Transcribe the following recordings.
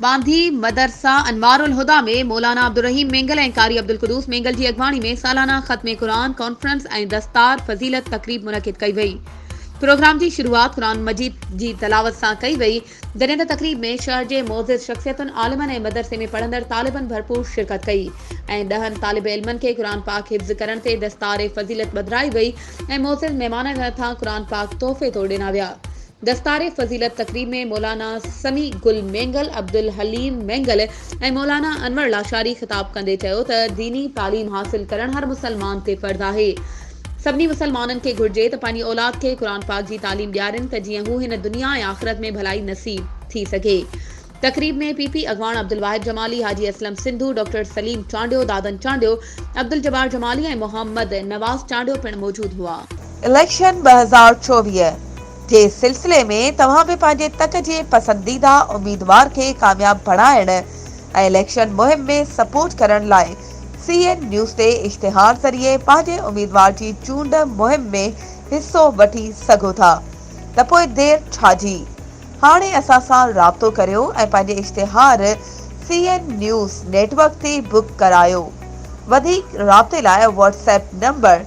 बांधी मदरसा अनवारुल हुदा में मौलाना अब्दुल रहीम मेंगल ऐं कारी अब्दुल कुदूस मेंगल जी अॻवाणी में सालाना ख़त्म क़ुरान कॉन्फ्रेंस ऐं दस्तार फज़ीलत तक़रीब मुनक़िद कई वई। प्रोग्राम जी शुरूआत क़ुरान मजीद जी तलावत सां कई वई, जॾहिं त तक़रीब में शहर जे मोअज़्ज़िज़ शख़्सियतुनि आलिमनि ऐं मदरसे में पढ़ंदड़ तालिबनि भरपूर शिरकत कई ऐं 10 तालिब इल्मनि खे क़ुरान पाक हिफ़्ज़ करण ते दस्तार फज़ीलत बदिराई वई ऐं मोअज़्ज़िज़ महिमाननि हथां क़ुरान पाक तोहफ़े तौरु ॾिना विया। दस्तार फज़ीलत तक़रीब में मौलाना समी गुल मेंगल, अब्दुल हलीम मेंगल ऐं मौलाना अनवर लाशारी ख़िताब कंदे चयो त दीनी तालीम हासिल करण हर मुसलमान ते फ़र्ज़ आहे। सभिनी मुसलमाननि खे घुर्जे त पंहिंजी औलाद खे क़ुरान पाक जी तालीम ॾियारनि त जीअं हू हिन दुनिया ऐं आख़िरत में भलाई नसीब थी सघे। तक़रीब में पीपी अॻवान अब्दुल वाहिद जमाली, हाजी असलम सिंधु, डॉक्टर सलीम चांडियो, दादन चांडियो, अब्दुल जब्बार जमाली ऐं मोहम्मद नवाज़ चांडियो पिणु मौजूद हुआ। इलेक्शन 2024 जे सिलसिले में तव्हां बि पंहिंजे तक जे पसंदीदा उम्मीदवार खे कामयाब बणाइण ऐं इलेक्शन मुहिम में सपोर्ट करण लाइ CN न्यूज़ ते इश्तिहार ज़रिए पंहिंजे उम्मीदवार जी चूंड मुहिम में हिस्सो वठी सघो था, त पोइ देर छाजी। हाणे असां सां राब्तो करियो ऐं पंहिंजे इश्तिहार CN न्यूज़ नेटवर्क ते बुक करायो। वधीक राब्ते लाइ WhatsApp नंबर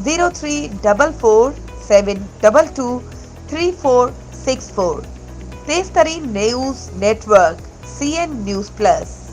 0344722364। तेज़ तरीन news network CN news plus.